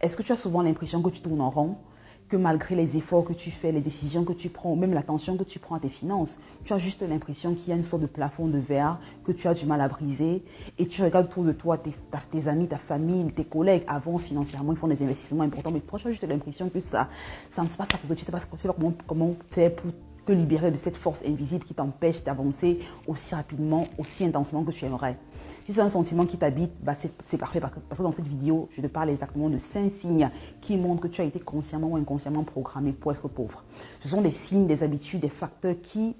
Est-ce que tu as souvent l'impression que tu tournes en rond, que malgré les efforts que tu fais, les décisions que tu prends, ou même l'attention que tu prends à tes finances, tu as juste l'impression qu'il y a une sorte de plafond de verre que tu as du mal à briser, et tu regardes autour de toi, tes amis, ta famille, tes collègues avancent financièrement, ils font des investissements importants, mais toi tu as juste l'impression que ça ne se passe pas pour toi, tu ne sais pas comment faire pour te libérer de cette force invisible qui t'empêche d'avancer aussi rapidement, aussi intensement que tu aimerais. Si c'est un sentiment qui t'habite, c'est parfait parce que dans cette vidéo, je te parle exactement de 5 signes qui montrent que tu as été consciemment ou inconsciemment programmé pour être pauvre. Ce sont des signes, des habitudes, des facteurs qui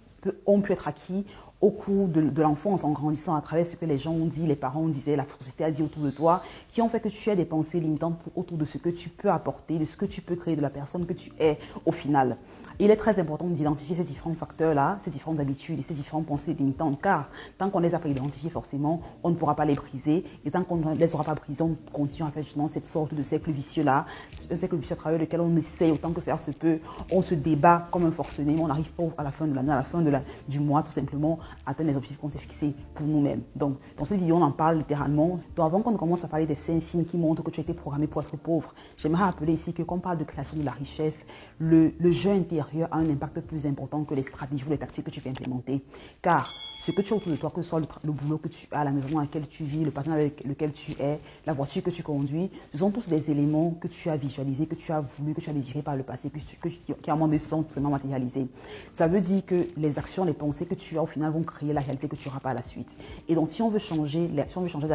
ont pu être acquis au cours de l'enfance en grandissant à travers ce que les gens ont dit, les parents disaient, la société a dit autour de toi, qui ont fait que tu aies des pensées limitantes autour de ce que tu peux apporter, de ce que tu peux créer, de la personne que tu es au final. Il est très important d'identifier ces différents facteurs-là, ces différentes habitudes et ces différentes pensées limitantes, car tant qu'on ne les a pas identifiés forcément, on ne pourra pas les briser, et tant qu'on ne les aura pas brisés, on continue à faire justement cette sorte de cercle vicieux-là, un cercle vicieux à travers lequel on essaye autant que faire se peut, on se débat comme un forcené, mais on n'arrive pas à la fin de l'année, à la fin du mois, tout simplement, à atteindre les objectifs qu'on s'est fixés pour nous-mêmes. Donc, dans cette vidéo, on en parle littéralement. Donc, avant qu'on ne commence à parler des 5 signes qui montrent que tu as été programmé pour être pauvre, j'aimerais rappeler ici que quand on parle de création de la richesse, le jeu intérieur a un impact plus important que les stratégies ou les tactiques que tu peux implémenter. Car ce que tu as autour de toi, que ce soit le boulot que tu as, la maison dans laquelle tu vis, le partenaire avec lequel tu es, la voiture que tu conduis, ce sont tous des éléments que tu as visualisés, que tu as voulu, que tu as désiré par le passé, qui à un moment donné sont tout simplement matérialisés. Ça veut dire que les actions, les pensées que tu as au final vont créer la réalité que tu auras par la suite. Et donc si on veut changer la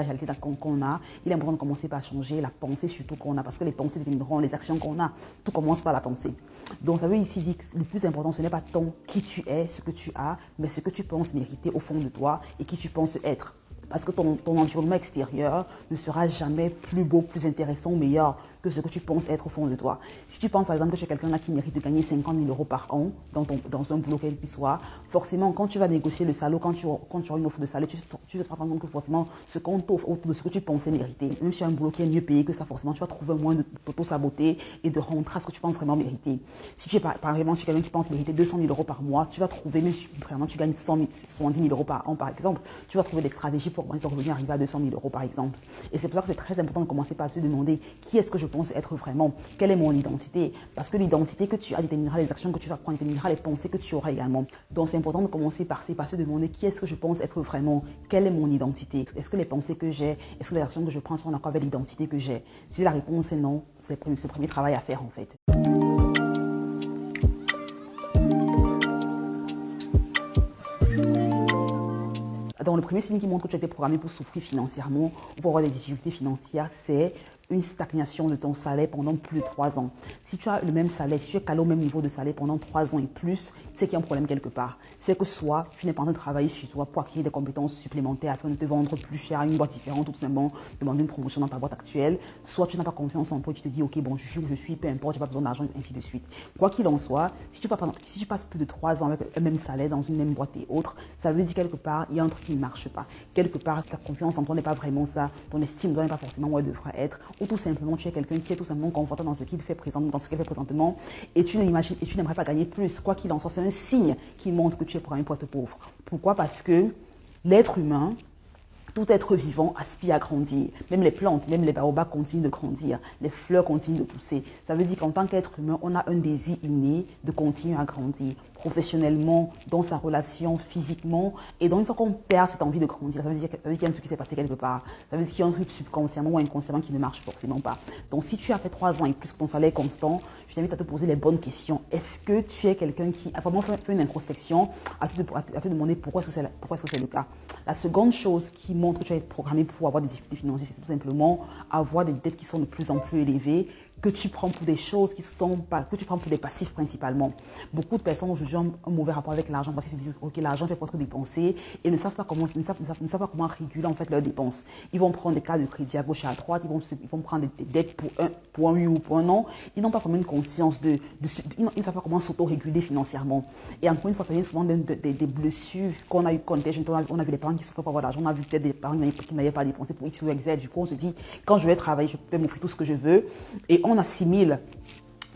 réalité qu'on a, il est important de commencer par changer la pensée surtout qu'on a, parce que les pensées détermineront les actions qu'on a. Tout commence par la pensée. Donc ça veut ici dire que le plus important, ce n'est pas tant qui tu es, ce que tu as, mais ce que tu penses mériter au fond de toi et qui tu penses être. Parce que ton environnement extérieur ne sera jamais plus beau, plus intéressant ou meilleur que ce que tu penses être au fond de toi. Si tu penses par exemple que tu es quelqu'un qui mérite de gagner 50 000 € par an dans un boulot quel qu'il soit, forcément quand tu vas négocier le salaire, quand tu auras une offre de salaire, tu te rends compte que forcément ce qu'on t'offre autour de ce que tu pensais mériter, même si tu as un boulot qui est mieux payé que ça, forcément tu vas trouver un moyen de t'auto-saboter et de rentrer à ce que tu penses vraiment mériter. Si tu es par exemple quelqu'un qui pense mériter 200 000 € par mois, tu vas trouver, même si vraiment tu gagnes 70 000 € par an par exemple, tu vas trouver des stratégies pour augmenter ton revenu, arriver à 200 000 € par exemple. Et c'est pour ça que c'est très important de commencer par se demander qui est-ce que je pense être vraiment, quelle est mon identité, parce que l'identité que tu as déterminera les actions que tu vas prendre, déterminera les pensées que tu auras également. Donc c'est important de commencer par se demander qui est-ce que je pense être vraiment, quelle est mon identité, est-ce que les pensées que j'ai, est-ce que les actions que je prends sont en accord avec l'identité que j'ai. Si la réponse est non, c'est le premier travail à faire en fait. Donc le premier signe qui montre que tu as été programmé pour souffrir financièrement ou pour avoir des difficultés financières, c'est une stagnation de ton salaire pendant plus de 3 ans. Si tu as le même salaire, si tu es calé au même niveau de salaire pendant 3 ans et plus, c'est qu'il y a un problème quelque part. C'est que soit tu n'es pas en train de travailler sur toi pour acquérir des compétences supplémentaires afin de te vendre plus cher à une boîte différente ou tout simplement demander une promotion dans ta boîte actuelle, soit tu n'as pas confiance en toi, tu te dis ok bon je suis où je suis, peu importe, j'ai pas besoin d'argent, ainsi de suite. Quoi qu'il en soit, si tu passes plus de 3 ans avec le même salaire dans une même boîte et autres, ça veut dire quelque part il y a un truc qui ne marche pas. Quelque part ta confiance en toi n'est pas vraiment ça, ton estime de toi n'est pas forcément où elle devrait être, ou tout simplement tu es quelqu'un qui est tout simplement confortable dans ce qu'il fait présentement et tu n'aimerais pas gagner plus. Quoi qu'il en soit, c'est un signe qui montre que tu es programmé pour être pauvre. Pourquoi? Parce que l'être humain, tout être vivant aspire à grandir. Même les plantes, même les baobabs continuent de grandir. Les fleurs continuent de pousser. Ça veut dire qu'en tant qu'être humain, on a un désir inné de continuer à grandir. Professionnellement, dans sa relation, physiquement. Et donc, une fois qu'on perd cette envie de grandir, ça veut dire qu'il y a un truc qui s'est passé quelque part. Ça veut dire qu'il y a un truc subconsciemment ou inconsciemment qui ne marche forcément pas. Donc, si tu as fait 3 ans et plus que ton salaire est constant, je t'invite à te poser les bonnes questions. Est-ce que tu es quelqu'un qui a vraiment fait une introspection, à te demander pourquoi est-ce que c'est le cas? La seconde chose qui montre que tu vas être programmé pour avoir des difficultés financières, c'est tout simplement avoir des dettes qui sont de plus en plus élevées, que tu prends pour des choses que tu prends pour des passifs principalement. Beaucoup de personnes aujourd'hui ont un mauvais rapport avec l'argent parce qu'ils se disent ok l'argent fait pour être dépensé et ne savent pas comment réguler en fait leurs dépenses. Ils vont prendre des cartes de crédit à gauche et à droite, ils vont prendre des dettes pour un oui ou pour un non. Ils n'ont pas vraiment une conscience ils ne savent pas comment s'auto-réguler financièrement. Et encore une fois, ça vient souvent des blessures qu'on a eu quand on était jeune. On a vu des parents qui souffraient pour avoir l'argent, on a vu peut-être des parents qui n'avaient pas dépensé pour X ou Y. Du coup, on se dit quand je vais travailler, je peux m'offrir tout ce que je veux et on assimile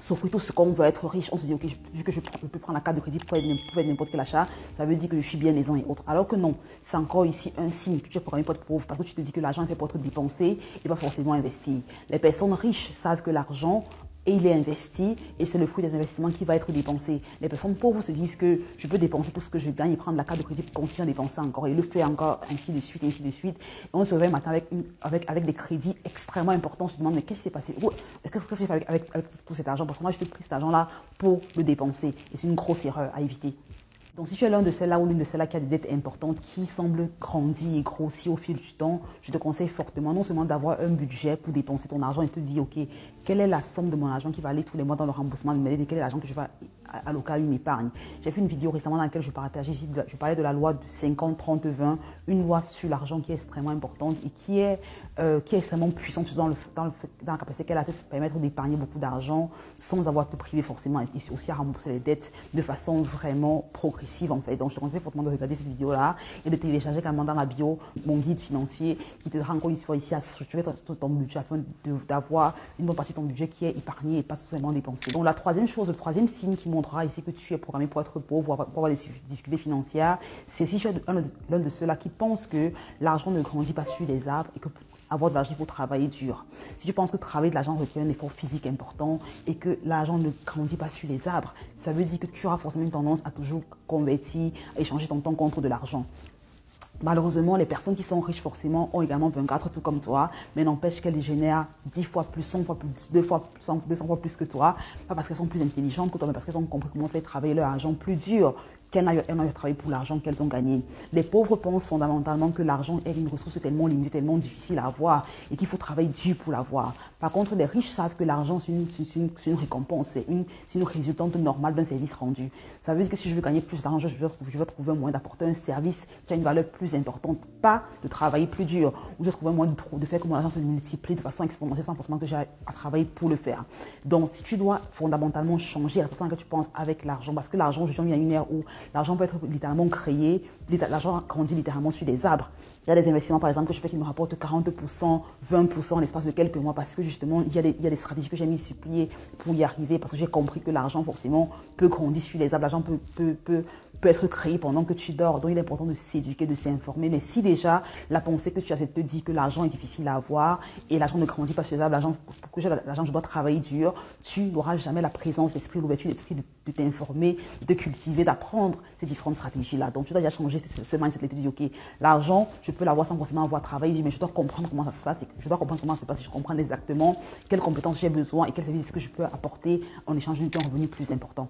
s'offrir tout ce qu'on veut être riche. On se dit, ok, vu que je peux prendre la carte de crédit pour faire n'importe quel achat, ça veut dire que je suis bien aisant et autres. Alors que non, c'est encore ici un signe que tu es programmé pour être pauvre parce que tu te dis que l'argent est fait pour être dépensé et pas forcément investi. Les personnes riches savent que l'argent, et il est investi et c'est le fruit des investissements qui va être dépensé. Les personnes pauvres se disent que je peux dépenser tout ce que je gagne et prendre la carte de crédit pour continuer à dépenser encore et le faire encore ainsi de suite, ainsi de suite. Et on se réveille matin avec des crédits extrêmement importants. On se demande mais qu'est-ce qui s'est passé? Qu'est-ce que j'ai fait avec tout cet argent? Parce que moi j'ai pris cet argent-là pour le dépenser et c'est une grosse erreur à éviter. Donc si tu es l'un de celles-là ou l'une de celles-là qui a des dettes importantes qui semblent grandir et grossir au fil du temps, je te conseille fortement non seulement d'avoir un budget pour dépenser ton argent et te dire ok, quelle est la somme de mon argent qui va aller tous les mois dans le remboursement de mes dettes et quel est l'argent que je vais alloquer à une épargne. J'ai fait une vidéo récemment dans laquelle je parlais de la loi de 50-30-20, une loi sur l'argent qui est extrêmement importante et qui est extrêmement puissante dans la capacité qu'elle a de te permettre d'épargner beaucoup d'argent sans avoir te priver forcément et aussi à rembourser les dettes de façon vraiment progressive en fait. Donc je te conseille fortement de regarder cette vidéo là et de télécharger également dans la bio mon guide financier qui t'aidera encore une fois ici à structurer ton budget afin d'avoir une bonne partie de ton budget qui est épargné et pas seulement dépensé. Donc la troisième chose, le troisième signe qui montrera ici que tu es programmé pour être pauvre, pour avoir des difficultés financières, c'est si tu es l'un de ceux-là qui pense que l'argent ne grandit pas sur les arbres et que avoir de l'argent, il faut travailler dur. Si tu penses que travailler de l'argent requiert un effort physique important et que l'argent ne grandit pas sur les arbres, ça veut dire que tu auras forcément une tendance à toujours convertir, à échanger ton temps contre de l'argent. Malheureusement, les personnes qui sont riches forcément ont également 24 tout comme toi, mais n'empêche qu'elles génèrent 10 fois plus, 100 fois plus, 200 fois plus que toi, pas parce qu'elles sont plus intelligentes que toi, mais parce qu'elles ont compris comment faire travailler leur argent plus dur qu'elles n'aient travaillé pour l'argent qu'elles ont gagné. Les pauvres pensent fondamentalement que l'argent est une ressource tellement limitée, tellement difficile à avoir et qu'il faut travailler dur pour l'avoir. Par contre, les riches savent que l'argent, c'est une récompense, c'est une résultante normale d'un service rendu. Ça veut dire que si je veux gagner plus d'argent, je vais trouver un moyen d'apporter un service qui a une valeur plus importante, pas de travailler plus dur, ou je trouve un moyen de faire que mon argent se multiplie de façon exponentielle sans forcément que j'ai à travailler pour le faire. Donc, si tu dois fondamentalement changer la façon que tu penses avec l'argent, parce que l'argent, aujourd'hui, il y a une ère où l'argent peut être littéralement créé, l'argent grandit littéralement sur des arbres. Il y a des investissements, par exemple, que je fais qui me rapportent 40%, 20% en l'espace de quelques mois, parce que justement, il y a des stratégies que j'ai mis sur pied pour y arriver, parce que j'ai compris que l'argent, forcément, peut grandir sur les arbres, l'argent peut être créé pendant que tu dors. Donc, il est important de s'éduquer, de s'informer. Mais si déjà, la pensée que tu as, c'est de te dire que l'argent est difficile à avoir et l'argent ne grandit pas sur les arbres, pour que j'ai l'argent, je dois travailler dur, tu n'auras jamais la présence d'esprit, l'ouverture d'esprit de t'informer, de te cultiver, d'apprendre ces différentes stratégies-là. Donc, tu dois déjà changer ce mindset et te dire, OK, l'argent, je peux l'avoir sans forcément avoir travaillé, mais je dois comprendre comment ça se passe. Je dois comprendre comment ça se passe. Je comprends exactement quelles compétences j'ai besoin et quels services que je peux apporter en échange d'un revenu plus important.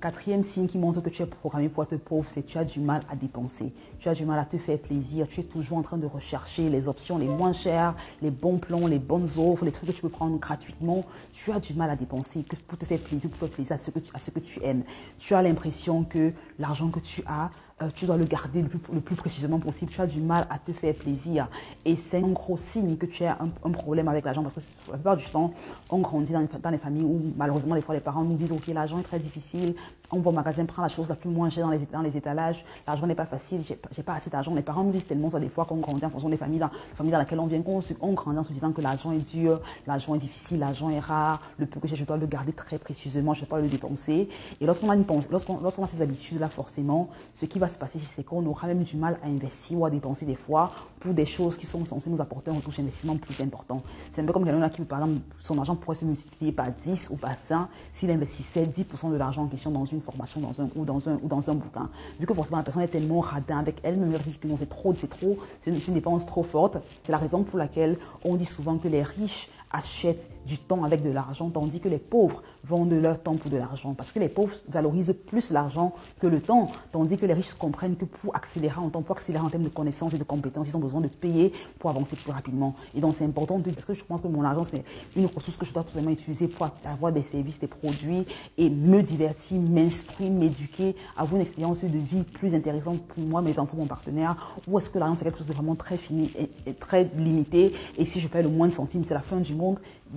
Quatrième signe qui montre que tu es programmé pour être pauvre, c'est que tu as du mal à dépenser. Tu as du mal à te faire plaisir. Tu es toujours en train de rechercher les options les moins chères, les bons plans, les bonnes offres, les trucs que tu peux prendre gratuitement. Tu as du mal à dépenser pour te faire plaisir, pour faire plaisir à ce que tu aimes. Tu as l'impression que l'argent que tu as, tu dois le garder le plus précisément possible. Tu as du mal à te faire plaisir. Et c'est un gros signe que tu as un problème avec l'argent parce que la plupart du temps, on grandit dans les familles où malheureusement, des fois, les parents nous disent « Ok, l'argent est très difficile. On va au magasin, prend la chose la plus moins chère dans les étalages. L'argent n'est pas facile. J'ai pas assez d'argent. » Les parents nous disent tellement ça des fois qu'on grandit en fonction des familles dans laquelle on vient, on grandit en se disant que l'argent est dur, l'argent est difficile, l'argent est rare. Le peu que j'ai, je dois le garder très précieusement. Je ne vais pas le dépenser. Et lorsqu'on a ces habitudes-là, forcément, ce qui va se passer, c'est qu'on aura même du mal à investir ou à dépenser des fois pour des choses qui sont censées nous apporter un retour d'investissement plus important. C'est un peu comme quelqu'un qui, par exemple, son argent pourrait se multiplier par 10 ou par 100 s'il investissait 10% de l'argent en question dans une formation ou dans un bouquin. Vu que forcément la personne est tellement radin avec elle-même, elle dit que non, c'est une dépense trop forte. C'est la raison pour laquelle on dit souvent que les riches achètent du temps avec de l'argent, tandis que les pauvres vendent leur temps pour de l'argent. Parce que les pauvres valorisent plus l'argent que le temps, tandis que les riches comprennent que pour accélérer en temps, pour accélérer en termes de connaissances et de compétences, ils ont besoin de payer pour avancer plus rapidement. Et donc c'est important de dire, est-ce que je pense que mon argent c'est une ressource que je dois tout simplement utiliser pour avoir des services, des produits et me divertir, m'instruire, m'éduquer, avoir une expérience de vie plus intéressante pour moi, mes enfants, mon partenaire, ou est-ce que l'argent c'est quelque chose de vraiment très fini et très limité et si je paye le moins de centimes, c'est la fin du monde.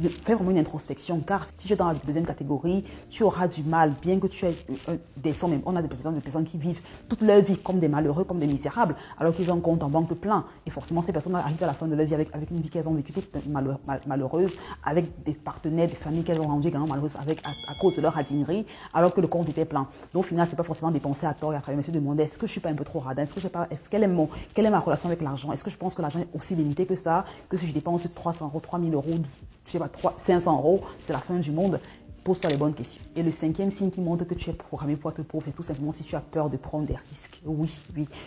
fais vraiment une introspection, car si tu es dans la deuxième catégorie, tu auras du mal, bien que tu aies des sommes. On a des personnes qui vivent toute leur vie comme des malheureux, comme des misérables, alors qu'ils ont un compte en banque plein. Et forcément, ces personnes arrivent à la fin de leur vie avec une vie qu'elles ont vécue toute malheureuse, avec des partenaires, des familles qu'elles ont rendues également malheureuses à cause de leur radinerie, alors que le compte était plein. Donc au final, c'est pas forcément dépenser à tort et à travers, mais se demander, est-ce que je suis pas un peu trop radin, quelle est ma relation avec l'argent, est-ce que je pense que l'argent est aussi limité que ça, que si je dépense 300 euros, 3000 euros, je sais pas, 500 euros, c'est la fin du monde. Pose-toi les bonnes questions. Et le cinquième signe qui montre que tu es programmé pour être pauvre, c'est tout simplement si tu as peur de prendre des risques. Oui.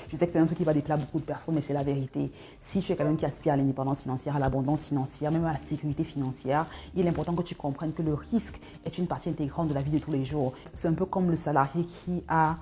Je sais que c'est un truc qui va déplaire beaucoup de personnes, mais c'est la vérité. Si tu es quelqu'un qui aspire à l'indépendance financière, à l'abondance financière, même à la sécurité financière, il est important que tu comprennes que le risque est une partie intégrante de la vie de tous les jours. C'est un peu comme le salarié qui a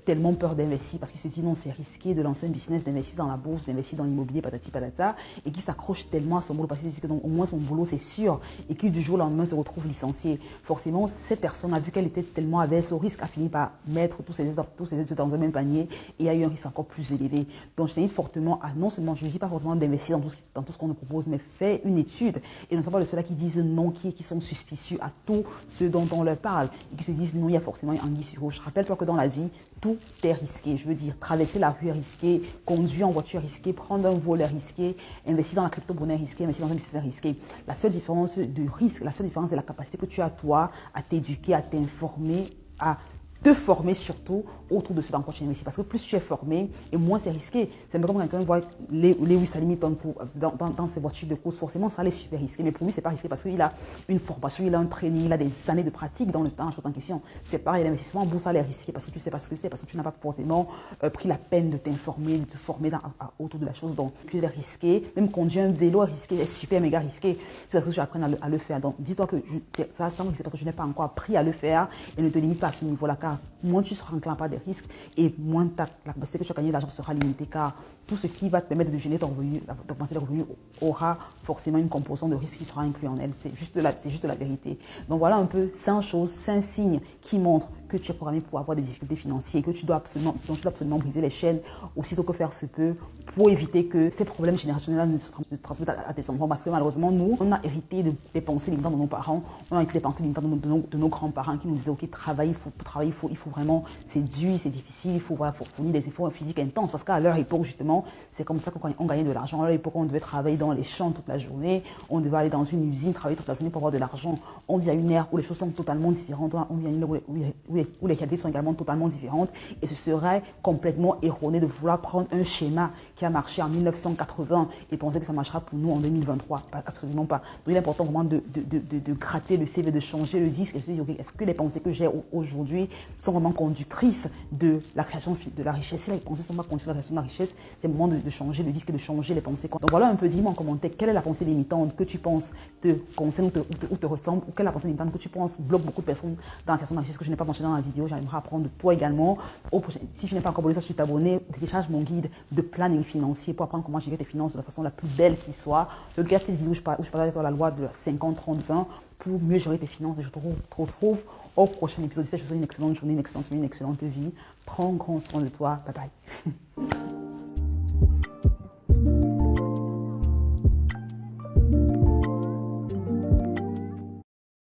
tellement peur d'investir parce qu'il se dit non, c'est risqué de lancer un business, d'investir dans la bourse, d'investir dans l'immobilier, patati patata, et qui s'accroche tellement à son boulot parce qu'il se dit que donc, au moins son boulot c'est sûr, et qui du jour au lendemain se retrouve licencié. Forcément, cette personne a vu qu'elle était tellement averse au risque, a fini par mettre tous ses œufs dans un même panier et a eu un risque encore plus élevé. Donc je t'invite fortement à, non seulement, je ne dis pas forcément d'investir dans tout ce qu'on nous propose, mais fais une étude, et notamment de ceux-là qui disent non, qui sont suspicieux à tout ce dont on leur parle, et qui se disent non, il y a forcément un anguille sur roche. Rappelle-toi que dans la vie, tout est risqué. Je veux dire, traverser la rue est risqué, conduire en voiture est risqué, prendre un vol est risqué, investir dans la crypto-monnaie est risqué, investir dans un business est risqué. La seule différence de risque, la seule différence, c'est la capacité que tu as, toi, à t'éduquer, à t'informer, à te former surtout autour de ce dans quoi tu investis. Parce que plus tu es formé, et moins c'est risqué. C'est comme quand quelqu'un voit Lewis Hamilton dans ses voitures de course, forcément ça allait super risqué. Mais pour lui, c'est pas risqué parce qu'il a une formation, il a un training, il a des années de pratique dans le temps, la chose en question. C'est pareil, l'investissement en bourse, ça allait risqué parce que tu sais pas ce que c'est, parce que tu n'as pas forcément pris la peine de t'informer, de te former autour de la chose. Donc, tu es risqué. Même conduire un vélo est risqué, est super méga risqué. C'est parce que tu apprends à le faire. Donc, dis-toi que ça c'est parce que je n'ai pas encore appris à le faire et ne te limite pas à ce niveau-là. Car moins tu seras enclin par des risques et moins la capacité que tu as gagné d'argent sera limitée, car tout ce qui va te permettre de générer ton revenu, d'augmenter le revenu, aura forcément une composante de risque qui sera inclus en elle. C'est juste la vérité. Donc voilà un peu 5 choses, 5 signes qui montrent que tu es programmé pour avoir des difficultés financières et que tu dois absolument briser les chaînes aussitôt que faire se peut pour éviter que ces problèmes générationnels ne se transmettent à tes enfants. Parce que malheureusement, nous, on a hérité des pensées limitantes de nos parents, on a hérité des pensées limitantes de nos grands-parents qui nous disaient ok, travailler, il faut vraiment, c'est dur, c'est difficile, il faut fournir des efforts physiques intenses. Parce qu'à leur époque, justement, c'est comme ça qu'on gagnait de l'argent. À leur époque, on devait travailler dans les champs toute la journée, on devait aller dans une usine, travailler toute la journée pour avoir de l'argent. On vit à une ère où les choses sont totalement différentes, on vit à une ère où les réalités sont également totalement différentes, et ce serait complètement erroné de vouloir prendre un schéma qui a marché en 1980 et penser que ça marchera pour nous en 2023. Absolument pas. Donc il est important vraiment de gratter le CV, de changer le disque et de se dire ok, est-ce que les pensées que j'ai aujourd'hui sont vraiment conductrices de la création de la richesse? Si les pensées sont pas conductrices de la création de la richesse, c'est le moment de changer le disque et de changer les pensées. Donc voilà un peu, dis-moi en commentaire quelle est la pensée limitante que tu penses te concerne ou te ressemble, ou quelle est la pensée limitante que tu penses bloque beaucoup de personnes dans la création de la richesse que je n'ai pas mentionné dans la vidéo. J'aimerais apprendre de toi également. Si tu n'es pas encore abonné, sur t'abonner, télécharge mon guide de planning financier pour apprendre comment gérer tes finances de la façon la plus belle qui soit. Regarde cette vidéo où je parle sur la loi de 50-30-20 pour mieux gérer tes finances. Et je te retrouve au prochain épisode. Je te souhaite une excellente journée, une excellente semaine, une excellente vie. Prends grand soin de toi. Bye bye.